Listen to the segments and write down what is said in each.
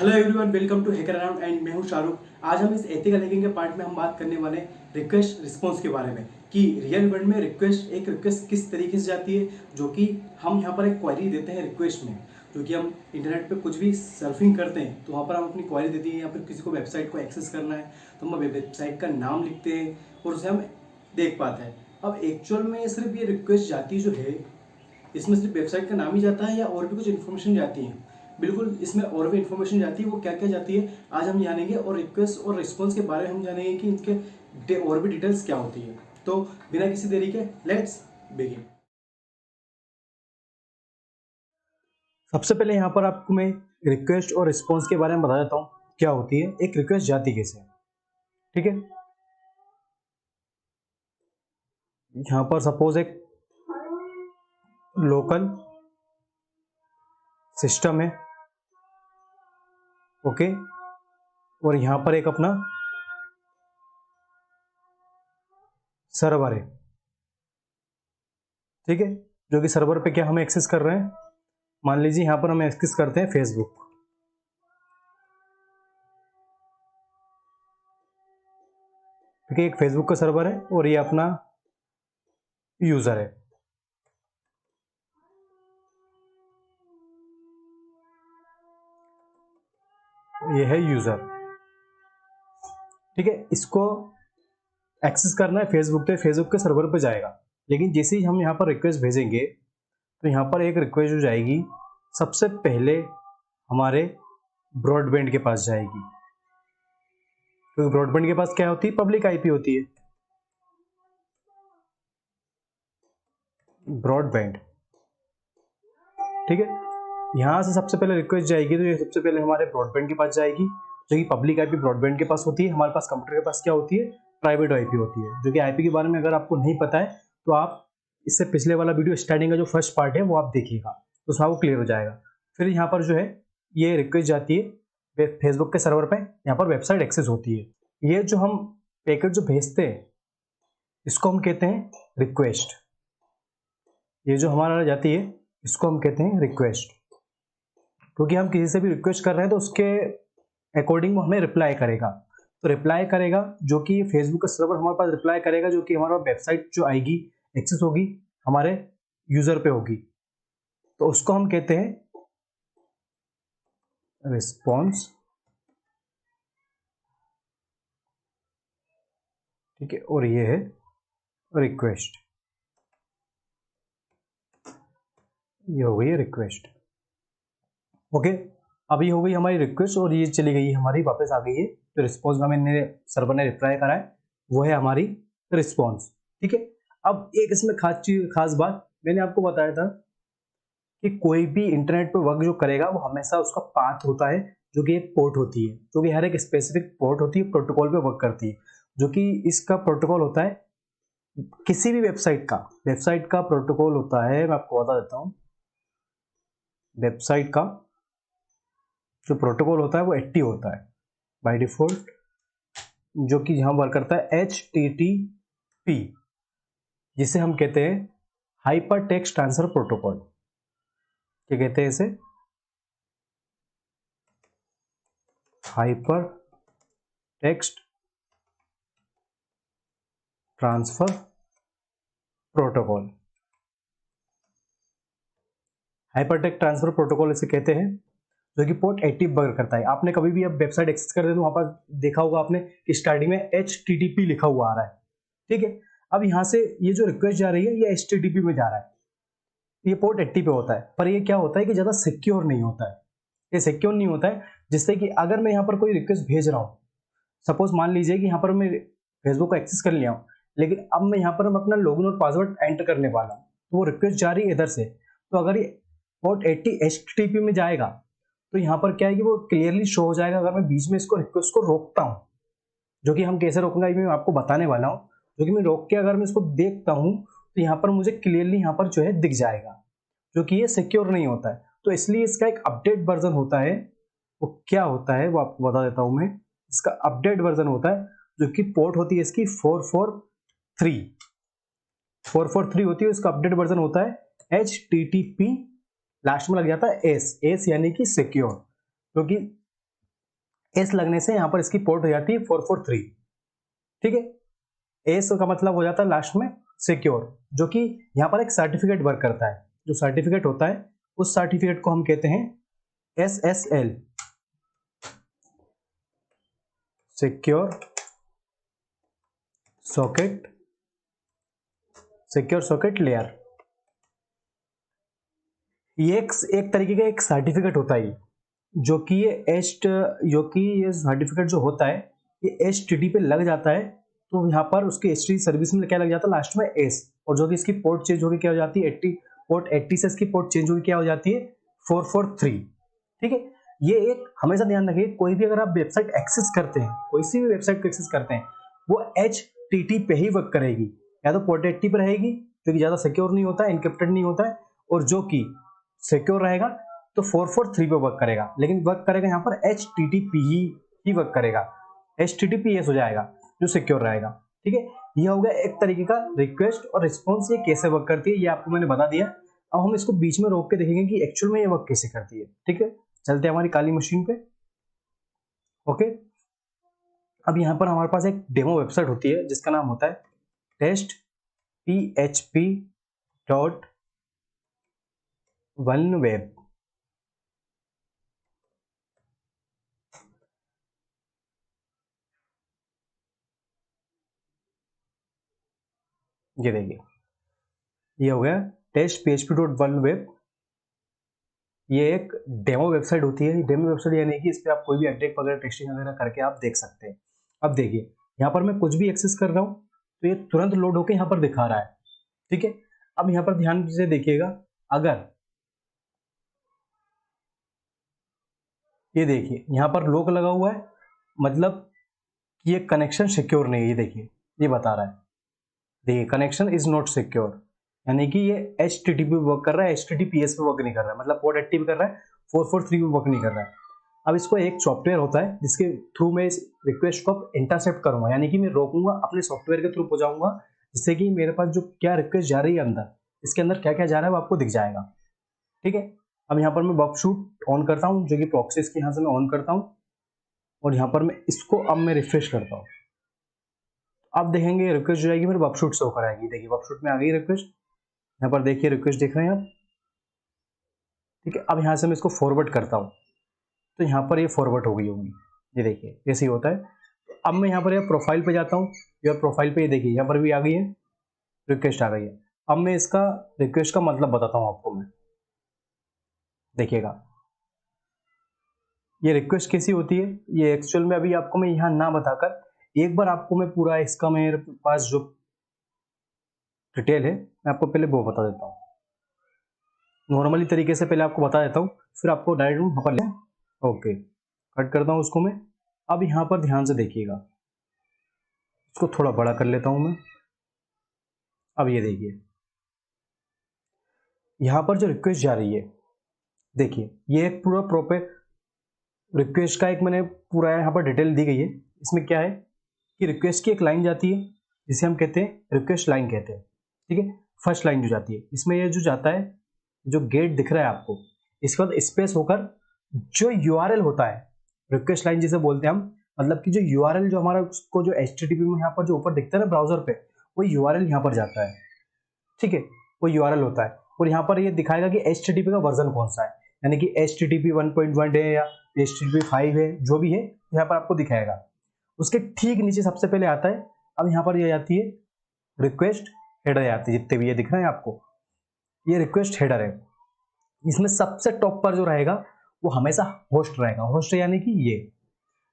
Hello everyone, welcome to hacker around and मैं हूं शाहरुख। आज हम इस एथिकल हैकिंग के पार्ट में हम बात करने वाले हैं रिक्वेस्ट रिस्पॉन्स के बारे में कि रियल वर्ल्ड में रिक्वेस्ट किस तरीके से जाती है। जो कि हम यहाँ पर एक क्वेरी देते हैं रिक्वेस्ट में, जो कि हम इंटरनेट पे कुछ भी सर्फिंग करते हैं तो वहाँ पर हम अपनी क्वेरी देते हैं या फिर किसी को वेबसाइट को एक्सेस करना है तो हम वेबसाइट का नाम लिखते हैं और उसे हम देख पाते हैं। अब एक्चुअल में सिर्फ ये रिक्वेस्ट जाती जो है, इसमें सिर्फ वेबसाइट का नाम ही जाता है या और भी कुछ इन्फॉर्मेशन जाती है? बिल्कुल, इसमें और भी इन्फॉर्मेशन जाती है। वो क्या क्या जाती है आज हम जानेंगे, और रिक्वेस्ट और रिस्पॉन्स के बारे में हम जानेंगे कि इनके और भी डिटेल्स क्या होती है। तो बिना किसी देरी के लेट्स बिगिन। सबसे पहले यहाँ पर आपको मैं रिक्वेस्ट और रिस्पॉन्स के बारे में बता देता हूँ क्या होती है। एक रिक्वेस्ट जाती कैसे है, ठीक है। यहाँ पर सपोज एक लोकल सिस्टम है, ओके, और यहाँ पर एक अपना सर्वर है, ठीक है। जो कि सर्वर पे क्या हम एक्सेस कर रहे हैं, मान लीजिए यहाँ पर हम एक्सेस करते हैं फेसबुक, ठीक है। एक फेसबुक का सर्वर है और ये अपना यूजर है, ये है यूजर, ठीक है। इसको एक्सेस करना है फेसबुक पे, फेसबुक के सर्वर पे जाएगा। लेकिन जैसे ही हम यहाँ पर रिक्वेस्ट भेजेंगे तो यहाँ पर एक रिक्वेस्ट जो जाएगी सबसे पहले हमारे ब्रॉडबैंड के पास जाएगी, क्योंकि ब्रॉडबैंड के पास क्या होती है, पब्लिक आईपी होती है, ब्रॉडबैंड, ठीक है। यहाँ से सबसे पहले रिक्वेस्ट जाएगी तो ये सबसे पहले हमारे ब्रॉडबैंड के पास जाएगी, जो कि पब्लिक आईपी ब्रॉडबैंड के पास होती है। हमारे पास कंप्यूटर के पास क्या होती है, प्राइवेट आईपी होती है। जो कि आईपी के बारे में अगर आपको नहीं पता है तो आप इससे पिछले वाला वीडियो स्टार्टिंग का जो फर्स्ट पार्ट है वो आप देखिएगा, तो उसमें आपको क्लियर हो जाएगा। फिर यहाँ पर जो है ये रिक्वेस्ट जाती है फेसबुक के सर्वर पे, यहाँ पर वेबसाइट एक्सेस होती है। ये जो हम पैकेट जो भेजते हैं इसको हम कहते हैं रिक्वेस्ट। ये जो हमारा जाती है इसको हम कहते हैं रिक्वेस्ट, क्योंकि हम किसी से भी रिक्वेस्ट कर रहे हैं तो उसके अकॉर्डिंग वो हमें रिप्लाई करेगा। तो रिप्लाई करेगा जो कि फेसबुक का सर्वर हमारे पास रिप्लाई करेगा, जो कि हमारा वेबसाइट जो आएगी एक्सेस होगी हमारे यूजर पे होगी, तो उसको हम कहते हैं रिस्पॉन्स, ठीक है। और ये है रिक्वेस्ट, ये हो गई रिक्वेस्ट, ओके। अब ये हो गई हमारी रिक्वेस्ट और ये चली गई हमारी, वापस आ गई है। तो रिस्पॉन्स में मैंने सर्वर ने रिप्लाई करा है, वो है हमारी रिस्पॉन्स, ठीक है। अब एक इसमें खास बात मैंने आपको बताया था कि कोई भी इंटरनेट पे वर्क जो करेगा वो हमेशा उसका पाथ होता है, जो कि एक पोर्ट होती है, जो कि हर एक स्पेसिफिक पोर्ट होती है, प्रोटोकॉल पे वर्क करती है। जो कि इसका प्रोटोकॉल होता है किसी भी वेबसाइट का प्रोटोकॉल होता है, मैं आपको बता देता हूँ। वेबसाइट का जो प्रोटोकॉल होता है वो 80 होता है बाय डिफॉल्ट, जो कि यहाँ वर्क करता है HTTP, जिसे हम कहते हैं हाइपर टेक्स्ट ट्रांसफर प्रोटोकॉल। क्या कहते हैं इसे, hyper text transfer protocol. Hyper text transfer protocol इसे कहते हैं, जो कि पोर्ट 80 वर्क करता है। आपने कभी भी अब वेबसाइट एक्सेस करते तो वहां पर देखा होगा आपने कि स्टार्टिंग में HTTP लिखा हुआ आ रहा है, ठीक है। अब यहाँ से ये जो रिक्वेस्ट जा रही है ये HTTP में जा रहा है, ये पोर्ट 80 पे होता है। पर ये क्या होता है कि ज्यादा सिक्योर नहीं होता है, ये सिक्योर नहीं होता है, जिससे कि अगर मैं यहाँ पर कोई रिक्वेस्ट भेज रहा हूँ, सपोज मान लीजिए कि यहाँ पर मैं फेसबुक को एक्सेस कर लिया हूँ, लेकिन अब मैं यहाँ पर अपना लॉगिन और पासवर्ड एंटर करने वाला हूँ, तो वो रिक्वेस्ट जा रही है इधर से। तो अगर ये पोर्ट 80 HTTP में जाएगा तो यहाँ पर क्या है कि वो क्लियरली शो हो जाएगा अगर मैं बीच में इसको रिक्वेस्ट को रोकता हूँ। जो कि हम कैसे रोकूंगा ये मैं आपको बताने वाला हूँ। जो कि मैं रोक के अगर मैं इसको देखता हूँ तो यहाँ पर मुझे क्लियरली यहाँ पर जो है दिख जाएगा, जो कि ये सिक्योर नहीं होता है। तो इसलिए इसका एक अपडेट वर्जन होता है, वो क्या होता है वो आपको बता देता हूँ मैं। इसका अपडेट वर्जन होता है, जो कि पोर्ट होती है इसकी 443 होती है। इसका अपडेट वर्जन होता है HTTP, लास्ट में लग जाता है एस यानी कि सिक्योर, क्योंकि एस लगने से यहाँ पर इसकी पोर्ट हो जाती है 443, ठीक है। एस का मतलब हो जाता है लास्ट में सिक्योर, जो कि यहाँ पर एक सर्टिफिकेट वर्क करता है। जो सर्टिफिकेट होता है उस सर्टिफिकेट को हम कहते हैं SSL, सिक्योर सॉकेट लेयर। ये एक तरीके का एक सर्टिफिकेट होता है, जो कि ये सर्टिफिकेट जो होता है ये HTTP पे लग जाता है, तो यहाँ पर उसके HTTP सर्विस में क्या लग जाता है लास्ट में एस, और जो कि इसकी पोर्ट चेंज होकर क्या हो जाती है पोर्ट 80 से इसकी पोर्ट चेंज होकर क्या हो जाती है 443, ठीक है। ये एक हमेशा ध्यान रखिए, कोई भी अगर आप वेबसाइट एक्सेस करते हैं, कोई सी भी वेबसाइट को एक्सेस करते हैं, वो HTTP पे ही वर्क करेगी, या तो पोर्ट 80 पे रहेगी जो कि ज्यादा सिक्योर नहीं होता है, एनक्रिप्टेड नहीं होता है, और जो कि सिक्योर रहेगा तो 443 पे वर्क करेगा, लेकिन वर्क करेगा यहाँ पर HTTP ही वर्क करेगा, HTTPS हो जाएगा जो सिक्योर रहेगा, ठीक है। ये हो गया एक तरीके का रिक्वेस्ट और रिस्पॉन्स, ये कैसे वर्क करती है ये आपको मैंने बता दिया। अब हम इसको बीच में रोक के देखेंगे कि एक्चुअल में ये वर्क कैसे करती है, ठीक है। चलते हैं हमारी काली मशीन पे, ओके। अब यहाँ पर हमारे पास एक डेमो वेबसाइट होती है जिसका नाम होता है testphp.oneweb, ये देखिए ये हो गया testphp.oneweb। ये एक डेमो वेबसाइट होती है। डेमो वेबसाइट यानी कि इस पर आप कोई भी अपडेट वगैरह टेस्टिंग वगैरह करके आप देख सकते हैं। अब देखिए यहाँ पर मैं कुछ भी एक्सेस कर रहा हूँ तो ये तुरंत लोड होकर यहाँ पर दिखा रहा है, ठीक है। अब यहाँ पर ध्यान से देखिएगा, अगर ये देखिए यहाँ पर लॉक लगा हुआ है, मतलब ये कनेक्शन सिक्योर नहीं है, ये देखिए ये बता रहा है, देखिए कनेक्शन इज नॉट सिक्योर, यानी कि ये HTTP वर्क कर रहा है, HTTPS पे वर्क नहीं कर रहा है, मतलब पोर्ट 80 पे कर रहा है, 443 पे वर्क नहीं कर रहा है। अब इसको एक सॉफ्टवेयर होता है जिसके थ्रू मैं इस रिक्वेस्ट को इंटरसेप्ट करूंगा, यानी कि मैं रोकूंगा, अपने सॉफ्टवेयर के थ्रू पहुंचाऊंगा, जिससे कि मेरे पास जो क्या रिक्वेस्ट जा रही है अंदर, इसके अंदर क्या क्या जा रहा है वो आपको दिख जाएगा, ठीक है। अब यहाँ पर मैं बगशूट ऑन करता हूँ, जो कि प्रॉक्सी के यहाँ से मैं ऑन करता हूँ, और यहाँ पर मैं इसको अब मैं रिफ्रेश करता हूँ। अब देखेंगे रिक्वेस्ट जो आएगी मेरे बगशूट से होकर आएगी, देखिए बगशूट में आ गई रिक्वेस्ट, यहाँ पर देखिए रिक्वेस्ट देख रहे हैं आप, ठीक है। अब यहाँ से मैं इसको फॉरवर्ड करता हूँ तो यहाँ पर ये फॉरवर्ड हो गई होगी, ये देखिए जैसे ही होता है। अब मैं यहाँ पर ये प्रोफाइल पे जाता हूँ, या प्रोफाइल पे ये देखिए यहाँ पर भी आ गई है रिक्वेस्ट, आ गई है। अब मैं इसका रिक्वेस्ट का मतलब बताता हूँ आपको मैं, देखिएगा ये रिक्वेस्ट कैसी होती है। ये एक्चुअल में अभी आपको मैं यहाँ ना बताकर एक बार आपको मैं पूरा इसका मेरे पास जो डिटेल है मैं आपको पहले वो बता देता हूँ। नॉर्मली तरीके से पहले आपको बता देता हूँ, फिर आपको डायरेक्ट वहाँ पर ले, ओके कट करता हूँ उसको मैं। अब यहाँ पर ध्यान से देखिएगा, इसको थोड़ा बड़ा कर लेता हूँ मैं। अब ये देखिए यहाँ पर जो रिक्वेस्ट जा रही है, देखिए ये एक पूरा प्रॉपर रिक्वेस्ट का एक मैंने पूरा यहाँ पर डिटेल दी गई है। इसमें क्या है कि रिक्वेस्ट की एक लाइन जाती है जिसे हम कहते हैं रिक्वेस्ट लाइन कहते हैं, ठीक है। फर्स्ट लाइन जो जाती है इसमें ये जो जाता है, जो गेट दिख रहा है आपको, इसके बाद स्पेस होकर जो URL होता है, रिक्वेस्ट लाइन जिसे बोलते हैं हम, मतलब कि जो URL जो हमारा उसको जो HTTP में यहाँ पर जो ऊपर दिखता है ना ब्राउजर पे, वो URL यहाँ पर जाता है, ठीक है, वो URL होता है। और यहाँ पर ये दिखाएगा कि HTTP का वर्जन कौन सा है, यानी कि HTTP 1.1 है या HTTP 5 है, जो भी है यहाँ पर आपको दिखाएगा। उसके ठीक नीचे सबसे पहले आता है, अब यहाँ पर ये आती है रिक्वेस्ट हेडर आती है, जितने भी ये दिख रहे हैं आपको, ये रिक्वेस्ट हेडर है। इसमें सबसे टॉप पर जो रहेगा वो हमेशा होस्ट रहेगा। होस्ट यानी कि ये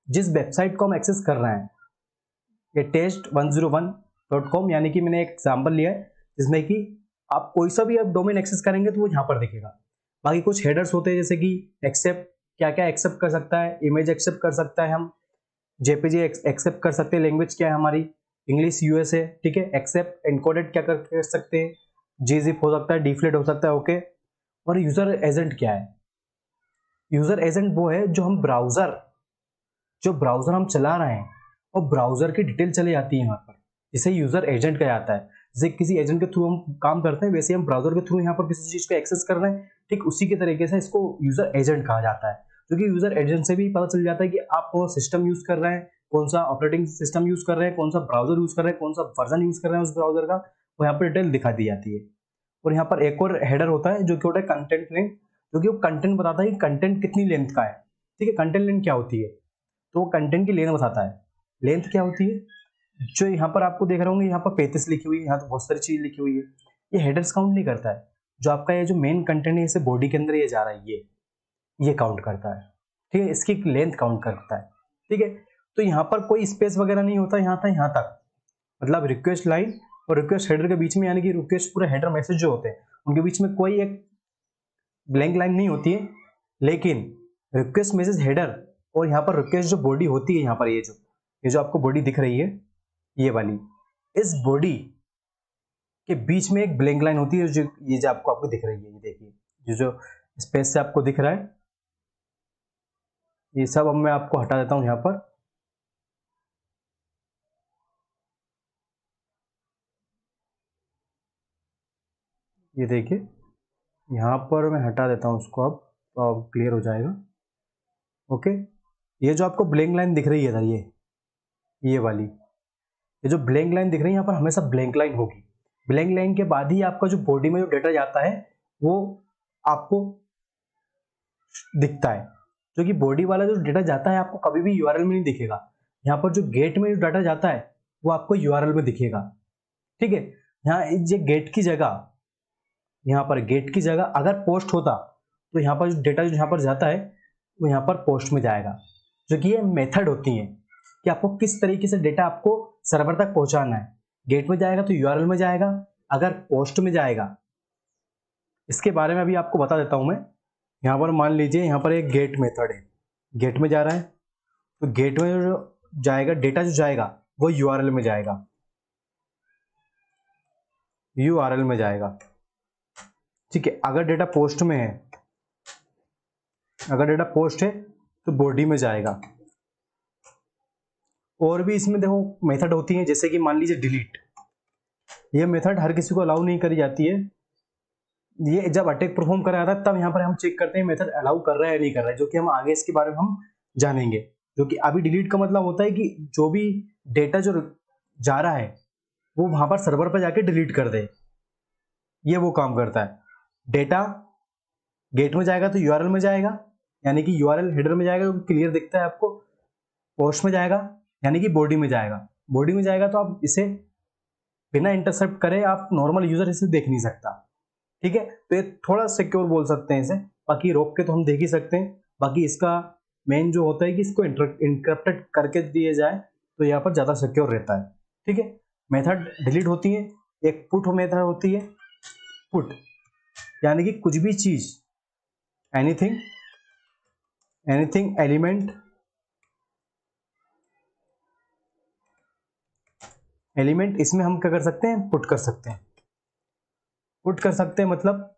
जिस वेबसाइट को हम एक्सेस कर रहे हैं, ये test101.com, यानी कि मैंने एक एग्जाम्पल लिया है जिसमें कि आप कोई सा भी आप डोमेन एक्सेस करेंगे तो वो यहाँ पर दिखेगा। बाकी कुछ हेडर्स होते हैं जैसे कि एक्सेप्ट, क्या क्या एक्सेप्ट कर सकता है, इमेज एक्सेप्ट कर सकता है, हम JPG एक्सेप्ट कर सकते हैं, लैंग्वेज क्या है हमारी इंग्लिश US है, ठीक है। एक्सेप्ट एनकोडेड क्या कर सकते हैं, gzip हो सकता है, डिफ्लेट हो सकता है, ओके। और यूजर एजेंट क्या है, यूजर एजेंट वो है जो ब्राउजर हम चला रहे हैं और ब्राउजर की डिटेल चली जाती है यहाँ पर, इसे यूजर एजेंट कहा जाता है। जैसे किसी एजेंट के थ्रू हम काम करते हैं, वैसे हम ब्राउजर के थ्रू यहाँ पर किसी चीज को एक्सेस कर रहे हैं, ठीक उसी के तरीके से इसको यूजर एजेंट कहा जाता है। जो कि यूजर एजेंट से भी पता चल जाता है कि आप कौन सिस्टम यूज कर रहे हैं, कौन सा ऑपरेटिंग सिस्टम यूज कर रहे हैं, कौन सा ब्राउजर यूज कर रहे हैं, कौन सा वर्जन यूज कर रहे हैं उस ब्राउजर का, वो यहाँ पर डिटेल दिखा दी जाती है। और यहाँ पर एक और हेडर होता है जो कि होता है कंटेंट लेंथ, जो कि वो कंटेंट बताता है कि कंटेंट कितनी लेंथ का है। ठीक है, कंटेंट लेंथ क्या होती है, तो वो कंटेंट की लेंथ बताता है। लेंथ क्या होती है, जो यहाँ पर आपको देख रहे होंगे यहाँ पर 35 लिखी हुई है, यहाँ तो बहुत सारी चीज लिखी हुई है, ये हेडर्स काउंट नहीं करता है। जो आपका ये जो मेन कंटेंट है इसे बॉडी के अंदर ये जा रहा है, ये काउंट करता है। ठीक है, इसकी लेंथ काउंट करता है। ठीक है, तो यहाँ पर कोई स्पेस वगैरह नहीं होता, यहाँ था यहाँ तक, मतलब रिक्वेस्ट लाइन और रिक्वेस्ट हेडर के बीच में, यानी कि रिक्वेस्ट पूरे हेडर मैसेज जो होते हैं उनके बीच में कोई एक ब्लैंक लाइन नहीं होती है। लेकिन रिक्वेस्ट मैसेज हेडर और यहाँ पर रिक्वेस्ट जो बॉडी होती है, यहाँ पर ये जो आपको बॉडी दिख रही है ये वाली, इस बॉडी के बीच में एक ब्लैंक लाइन होती है, जो ये जो आपको दिख रही है, ये देखिए जो स्पेस से आपको दिख रहा है, ये सब अब मैं आपको हटा देता हूं यहाँ पर। ये देखिए यहाँ पर मैं हटा देता हूं उसको, अब क्लियर हो जाएगा। ओके, ये जो आपको ब्लैंक लाइन दिख रही है इधर, ये वाली, ये जो ब्लैंक लाइन दिख रही है यहाँ पर हमेशा ब्लैंक लाइन होगी। ब्लैंक लाइन के बाद ही आपका जो बॉडी में जो डेटा जाता है वो आपको दिखता है। जो कि बॉडी वाला जो डेटा जाता है आपको कभी भी यूआरएल में नहीं दिखेगा। यहाँ पर जो गेट में जो डाटा जाता है वो आपको यूआरएल में दिखेगा। ठीक है, यहाँ ये गेट की जगह, यहाँ पर गेट की जगह अगर पोस्ट होता तो यहाँ पर जो डेटा जो यहाँ पर जाता है वो यहाँ पर पोस्ट में जाएगा। जो कि ये मेथड होती है कि आपको किस तरीके से डेटा आपको सर्वर तक पहुंचाना है। गेट में जाएगा तो यूआरएल में जाएगा, अगर पोस्ट में जाएगा, इसके बारे में अभी आपको बता देता हूं मैं। यहाँ पर मान लीजिए यहाँ पर एक गेट मेथड है, गेट में जा रहा है, तो गेट में जो जाएगा डेटा जो जाएगा वो यूआरएल में जाएगा, यूआरएल में जाएगा। ठीक है, अगर डेटा पोस्ट में है, अगर डेटा पोस्ट है तो बॉडी में जाएगा। और भी इसमें देखो मेथड होती है, जैसे कि मान लीजिए डिलीट, ये मेथड हर किसी को अलाउ नहीं करी जाती है। ये जब अटैक परफॉर्म करा जाता है तब यहाँ पर हम चेक करते हैं मेथड अलाउ कर रहा है या नहीं कर रहा है, जो कि हम आगे इसके बारे में हम जानेंगे। जो कि अभी डिलीट का मतलब होता है कि जो भी डेटा जो जा रहा है वो वहां पर सर्वर पर जाके डिलीट कर दे, ये वो काम करता है। डेटा गेट में जाएगा तो यूआरएल में जाएगा, यानी कि यूआरएल हेडर में जाएगा तो क्लियर दिखता है आपको। पोस्ट में जाएगा यानी कि बॉडी में जाएगा, बॉडी में जाएगा तो आप इसे बिना इंटरसेप्ट करे आप नॉर्मल यूजर इसे देख नहीं सकता। ठीक है, तो ये थोड़ा सिक्योर बोल सकते हैं इसे, बाकी रोक के तो हम देख ही सकते हैं। बाकी इसका मेन जो होता है कि इसको इंक्रिप्टेड करके दिए जाए तो यहाँ पर ज्यादा सिक्योर रहता है। ठीक है, मेथड डिलीट होती है, एक पुट मेथड होती है। पुट यानी कि कुछ भी चीज, एनीथिंग एलिमेंट इसमें हम क्या कर सकते हैं, पुट कर सकते हैं। पुट कर सकते हैं मतलब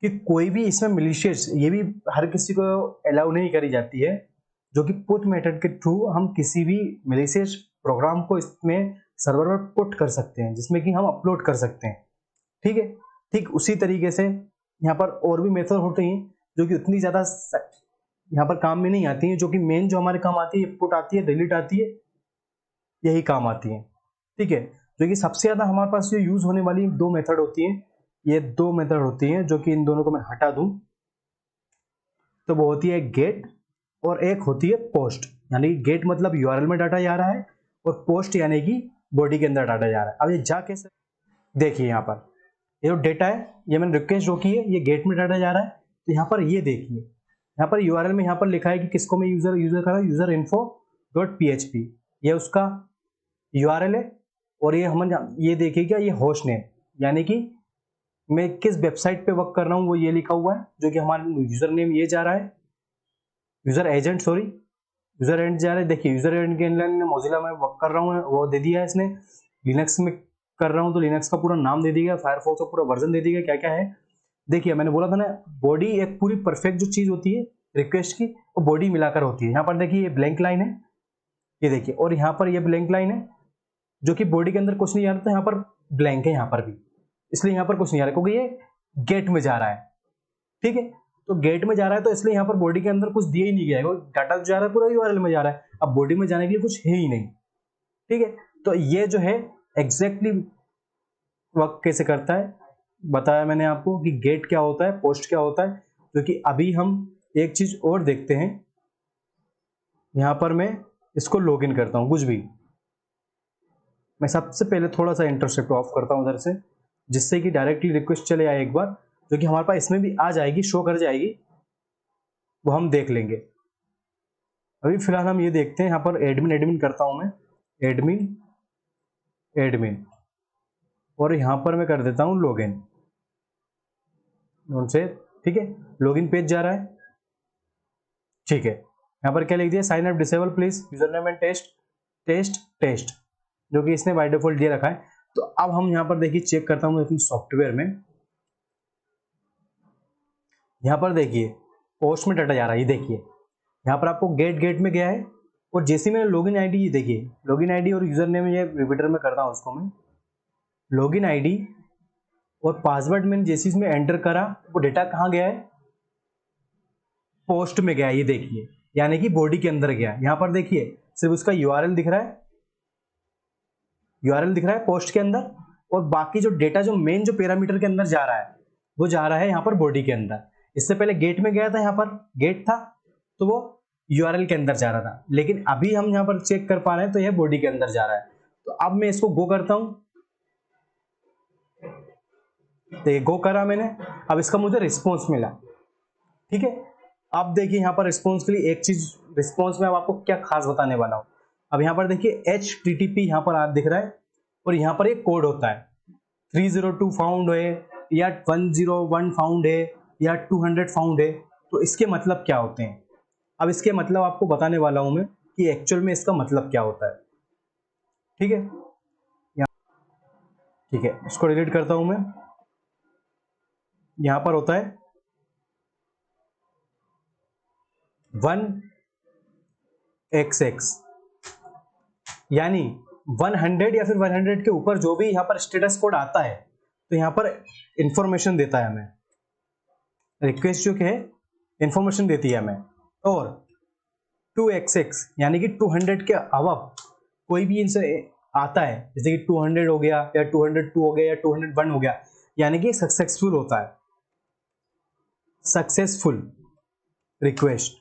कि कोई भी इसमें मिलिशियस, ये भी हर किसी को अलाउ नहीं करी जाती है, जो कि पुट मेथड के थ्रू हम किसी भी मिलिशियस प्रोग्राम को इसमें सर्वर पर पुट कर सकते हैं, जिसमें कि हम अपलोड कर सकते हैं। ठीक है, ठीक उसी तरीके से यहाँ पर और भी मेथड होते हैं जो कि उतनी ज्यादा यहाँ पर काम में नहीं आती है, जो कि मेन जो हमारे काम आती है पुट आती है, डिलीट आती है, यही काम आती है। ठीक है, जो कि सबसे ज्यादा हमारे पास जो यूज होने वाली दो मेथड होती हैं, ये दो मेथड होती हैं, जो कि इन दोनों को मैं हटा दूं तो वो होती है गेट और एक होती है पोस्ट। यानी कि गेट मतलब यूआरएल में डाटा जा रहा है और पोस्ट यानी कि बॉडी के अंदर डाटा जा रहा है। अब ये जा कैसे, देखिए यहाँ पर ये जो डेटा है, ये मैंने रिक्वेस्ट जो की है, ये गेट में डाटा जा रहा है। तो यहाँ पर ये देखिए, यहाँ पर यूआरएल में यहाँ पर लिखा है कि किसको मैं यूजर कर रहा हूँ, यूजर इन्फो डॉट php, ये उसका यूआरएल है। और ये हम ये देखिएगा ये होस्ट नेम, यानी कि मैं किस वेबसाइट पे वर्क कर रहा हूँ वो ये लिखा हुआ है, जो कि हमारा यूजर नेम ये जा रहा है, यूजर एजेंट जा रहा है। देखिए यूजर एजेंट के अंदर मोजिला में वर्क कर रहा हूँ वो दे दिया है इसने। लिनक्स में कर रहा हूँ तो लिनक्स का पूरा नाम दे दिया, फायरफॉक्स का पूरा वर्जन दे दिया, क्या क्या है। देखिए मैंने बोला था ना, बॉडी एक पूरी परफेक्ट जो चीज होती है रिक्वेस्ट की, वो बॉडी मिलाकर होती है। यहाँ पर देखिए ये ब्लैंक लाइन है, ये देखिए, और यहाँ पर ये ब्लैंक लाइन है, जो कि बॉडी के अंदर कुछ नहीं आ रहा था, यहाँ पर ब्लैंक है यहाँ पर भी, इसलिए यहाँ पर कुछ नहीं आ रहा क्योंकि ये गेट में जा रहा है। ठीक है, तो गेट में जा रहा है तो इसलिए यहाँ पर बॉडी के अंदर कुछ दिया ही नहीं गया है, डाटा जा रहा है पूरा यूआरएल में जा रहा है, अब बॉडी में जाने के लिए कुछ है ही नहीं। ठीक है, तो ये जो है एग्जैक्टली वर्क कैसे करता है बताया मैंने आपको कि गेट क्या होता है, पोस्ट क्या होता है। क्योंकि अभी हम एक चीज और देखते हैं, यहां पर मैं इसको लॉगिन करता हूं, कुछ भी मैं सबसे पहले थोड़ा सा इंटरसेप्ट ऑफ करता हूं उधर से, जिससे कि डायरेक्टली रिक्वेस्ट चले आए एक बार, जो कि हमारे पास इसमें भी आ जाएगी, शो कर जाएगी, वो हम देख लेंगे। अभी फिलहाल हम ये देखते हैं, यहाँ पर एडमिन करता हूं मैं, एडमिन, और यहां पर मैं कर देता हूं लॉगिन उनसे। ठीक है, लॉगिन पेज जा रहा है। ठीक है, यहाँ पर क्या लिख दिया, sign up disable please user name and test, जो कि इसने बाय डिफॉल्ट दिया रखा है। तो अब हम यहाँ पर देखिए चेक करता हूँ अपनी सॉफ्टवेयर में, यहाँ पर देखिए पोस्ट में डाटा जा रहा है, ये देखिए यहाँ पर आपको गेट में गया है, और जैसे मैंने लॉगिन आईडी, ये देखिए लॉगिन आईडी और यूजर नेम, ये रिपीटर में करता हूँ उसको मैं, लॉगिन आईडी और पासवर्ड मैंने जैसे इसमें एंटर करा, वो डेटा कहाँ गया है, पोस्ट में गया है, ये देखिए, यानी कि बॉडी के अंदर गया। यहाँ पर देखिए सिर्फ उसका यूआरएल दिख रहा है पोस्ट के अंदर, और बाकी जो डेटा जो मेन जो पैरामीटर के अंदर जा रहा है वो जा रहा है यहाँ पर बॉडी के अंदर। इससे पहले गेट में गया था, यहाँ पर गेट था तो वो यूआरएल के अंदर जा रहा था, लेकिन अभी हम यहाँ पर चेक कर पा रहे हैं तो यह बॉडी के अंदर जा रहा है। तो अब मैं इसको गो करता हूं, तो ये गो करा मैंने, अब इसका मुझे रिस्पॉन्स मिला। ठीक है, अब देखिए यहाँ पर रिस्पॉन्स के लिए एक चीज, रिस्पॉन्स में अब आपको क्या खास बताने वाला हूं। अब यहाँ पर देखिए HTTP यहाँ पर आप दिख रहा है, और यहाँ पर एक कोड होता है, 302 फाउंड है या 101 फाउंड है या 200 फाउंड है। तो इसके मतलब क्या होते हैं, अब इसके मतलब आपको बताने वाला हूं मैं कि एक्चुअल में इसका मतलब क्या होता है। ठीक है, ठीक है, इसको डिलीट करता हूं मैं। यहां पर होता है 1xx, यानी 100 या फिर 100 के ऊपर जो भी यहाँ पर स्टेटस कोड आता है तो यहाँ पर इंफॉर्मेशन देता है हमें, रिक्वेस्ट जो है इंफॉर्मेशन देती है हमें। और 2xx यानी कि 200 के अबव कोई भी इनसे आता है, जैसे कि 200 हो गया या 202 हो गया या 201 हो गया, यानी कि सक्सेसफुल होता है, सक्सेसफुल रिक्वेस्ट,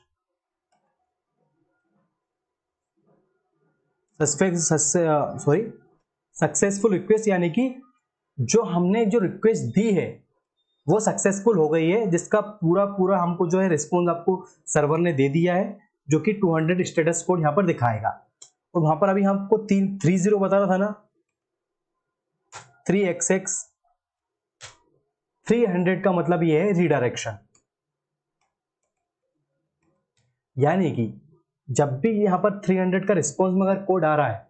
सक्सेसफुल रिक्वेस्ट, यानी कि जो हमने जो रिक्वेस्ट दी है वो सक्सेसफुल हो गई है, जिसका पूरा हमको जो है रिस्पॉन्स आपको सर्वर ने दे दिया है, जो कि 200 स्टेटस कोड यहाँ पर दिखाएगा। और वहां पर अभी हमको 30 बता रहा था ना, 3xx 300 का मतलब ये है रीडायरेक्शन, यानी कि जब भी यहाँ पर 300 का रिस्पॉन्स में अगर कोड आ रहा है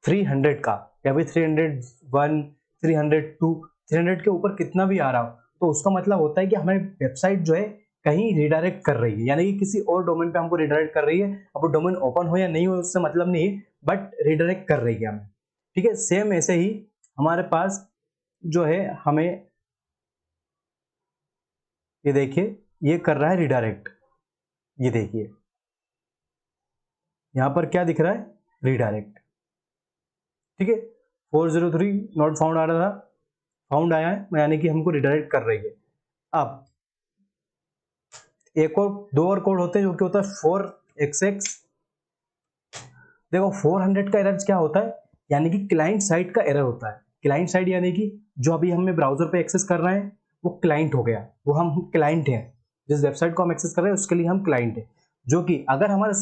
300 का, या फिर 301 302 300 के ऊपर कितना भी आ रहा हो, तो उसका मतलब होता है कि हमारी वेबसाइट जो है कहीं रिडायरेक्ट कर रही है, यानी कि किसी और डोमेन पे हमको रिडायरेक्ट कर रही है। अब वो डोमेन ओपन हो या नहीं हो उससे मतलब नहीं है, बट रिडायरेक्ट कर रही है हमें। ठीक है, सेम ऐसे ही हमारे पास जो है हमें ये देखिए ये कर रहा है रिडायरेक्ट, ये देखिए यहां पर क्या दिख रहा है, रिडायरेक्ट। ठीक है, 403 नॉट फाउंड आ रहा था, फाउंड आया है, यानी कि हमको रिडायरेक्ट कर रही है। अब एक और दो और कोड होते हैं, जो कि होता है 4xx। देखो 400 का एरर क्या होता है, यानी कि क्लाइंट साइड का एरर होता है। क्लाइंट साइड यानी कि जो अभी हमें ब्राउजर पे एक्सेस कर रहे हैं वो क्लाइंट हो गया, वो हम क्लाइंट हैं, जिस वेबसाइट को हम एक्सेस कर रहे हैं उसके लिए हम क्लाइंट हैं। जो कि अगर हमारे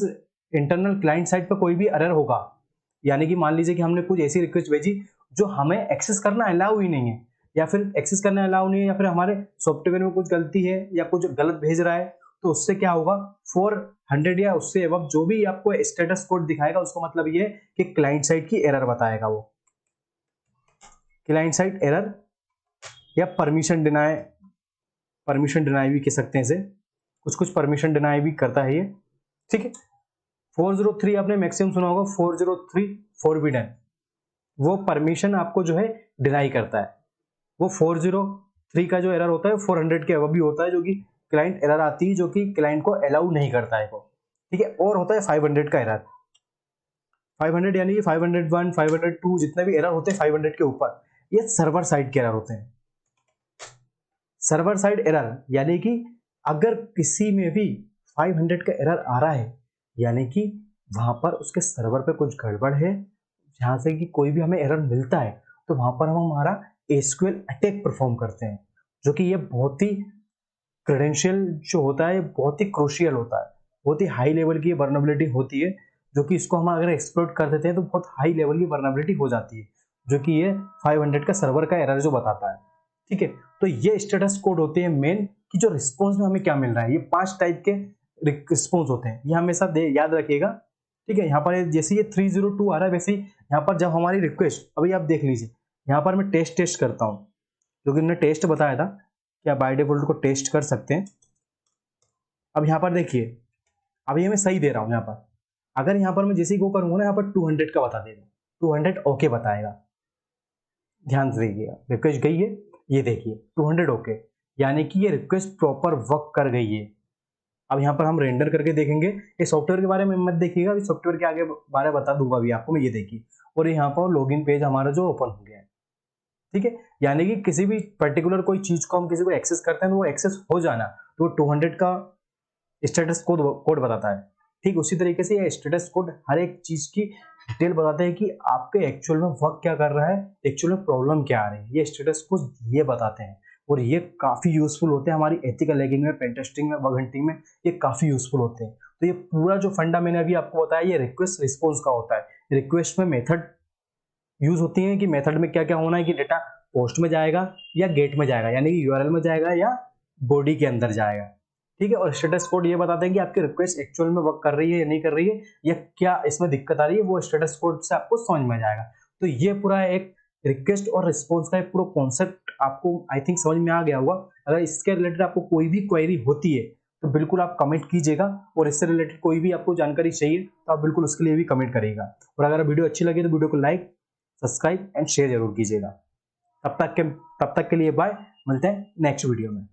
इंटरनल क्लाइंट साइड पर कोई भी एरर होगा, यानी कि मान लीजिए कि हमने कुछ ऐसी रिक्वेस्ट भेजी जो हमें एक्सेस करना अलाउ ही नहीं है, या फिर एक्सेस करना अलाउ नहीं है, या फिर हमारे सॉफ्टवेयर में कुछ गलती है या कुछ गलत भेज रहा है, तो उससे क्या होगा, 400 या उससे अब जो भी आपको स्टेटस कोड दिखाएगा उसको मतलब ये है कि क्लाइंट साइड की एरर बताएगा, वो क्लाइंट साइड एरर या परमिशन डिनाई भी कह सकते हैं इसे, कुछ परमिशन डिनाई भी करता है ये। ठीक है, 403 आपने मैक्सिमम सुना होगा, 403 फॉरबिडन, वो परमिशन आपको जो है डिनाई करता है। वो 403 का जो एरर होता है 400 के अबव भी होता है, जो कि क्लाइंट एरर आती है जो कि क्लाइंट को अलाउ नहीं करता है को, ठीक है। और होता है 500 का एरर, 500 यानी कि 501, 502 जितने भी एरर होते हैं 500 के ऊपर, ये सर्वर साइड के एरर होते हैं। सर्वर साइड एरर यानी कि अगर किसी में भी 500 का एरर आ रहा है यानी कि वहां पर उसके सर्वर पे कुछ गड़बड़ है, जहां से कि कोई भी हमें एरर मिलता है तो वहां पर हम हमारा एसक्यूएल अटैक परफॉर्म करते हैं, जो कि ये बहुत ही क्रेडेंशियल जो होता है बहुत ही क्रूशियल होता है, बहुत ही हाई लेवल की वर्नेबिलिटी होती है, जो कि इसको हम अगर एक्सप्लॉइट कर देते हैं तो बहुत हाई लेवल की वर्नेबिलिटी हो जाती है, जो कि ये 500 का सर्वर का एरर जो बताता है, ठीक है। तो ये स्टेटस कोड होते हैं मेन कि जो रिस्पॉन्स में हमें क्या मिल रहा है। ये 5 टाइप के रिस्पॉन्स होते हैं, ये हमेशा याद रखिएगा, ठीक है। यहाँ पर जैसे ये 302 आ रहा है वैसे ही यहाँ पर जब हमारी रिक्वेस्ट, अभी आप देख लीजिए यहाँ पर मैं टेस्ट करता हूँ, क्योंकि हमने टेस्ट बताया था कि आप बाय डिफॉल्ट को टेस्ट कर सकते हैं। अब यहाँ पर देखिए अभी मैं सही दे रहा हूँ, यहाँ पर अगर यहाँ पर मैं जैसे ही गो करूंगा ना यहाँ पर 200 का बता देगा, 200 ओके बताएगा। ध्यान से देखिएगा, रिक्वेस्ट गई है, ये देखिए 200 ओके, यानी कि ये रिक्वेस्ट प्रॉपर वर्क कर गई है। अब यहाँ पर हम रेंडर करके देखेंगे, ये सॉफ्टवेयर के बारे में मत देखिएगा, सॉफ्टवेयर के आगे बारे में बता दूंगा अभी आपको मैं, ये देखिए। और यहाँ पर लॉगिन पेज हमारा जो ओपन हो गया है, ठीक है। यानी कि किसी भी पर्टिकुलर कोई चीज को हम किसी को एक्सेस करते हैं तो वो एक्सेस हो जाना, तो 200 का स्टेटस कोड बताता है। ठीक उसी तरीके से ये स्टेटस कोड हर एक चीज की डिटेल बताते हैं कि आपके एक्चुअल में वर्क क्या कर रहा है, एक्चुअल में प्रॉब्लम क्या आ रही है, ये स्टेटस कोड ये बताते हैं। और ये काफी यूजफुल होते हैं हमारी एथिकल हैकिंग में, पेन टेस्टिंग में, बग हंटिंग में, ये काफी यूजफुल होते हैं। तो ये पूरा जो फंडा मैंने अभी आपको बताया ये रिक्वेस्ट रिस्पॉन्स का होता है। रिक्वेस्ट में मेथड यूज होती है कि मेथड में क्या क्या होना है कि डेटा पोस्ट में जाएगा या गेट में जाएगा, यानी कि यूआरएल में जाएगा या बॉडी के अंदर जाएगा, ठीक है। और स्टेटस कोड ये बताते हैं कि आपकी रिक्वेस्ट एक्चुअल में वर्क कर रही है या नहीं कर रही है, या क्या इसमें दिक्कत आ रही है, वो स्टेटस कोड से आपको समझ में जाएगा। तो ये पूरा एक रिक्वेस्ट और रिस्पॉन्स का एक पूरा कॉन्सेप्ट आपको आई थिंक समझ में आ गया होगा। अगर इसके रिलेटेड आपको कोई भी क्वेरी होती है तो बिल्कुल आप कमेंट कीजिएगा, और इससे रिलेटेड कोई भी आपको जानकारी चाहिए तो आप बिल्कुल उसके लिए भी कमेंट करिएगा। और अगर वीडियो अच्छी लगे तो वीडियो को लाइक, सब्सक्राइब एंड शेयर जरूर कीजिएगा। तब तक के लिए बाय, मिलते हैं नेक्स्ट वीडियो में।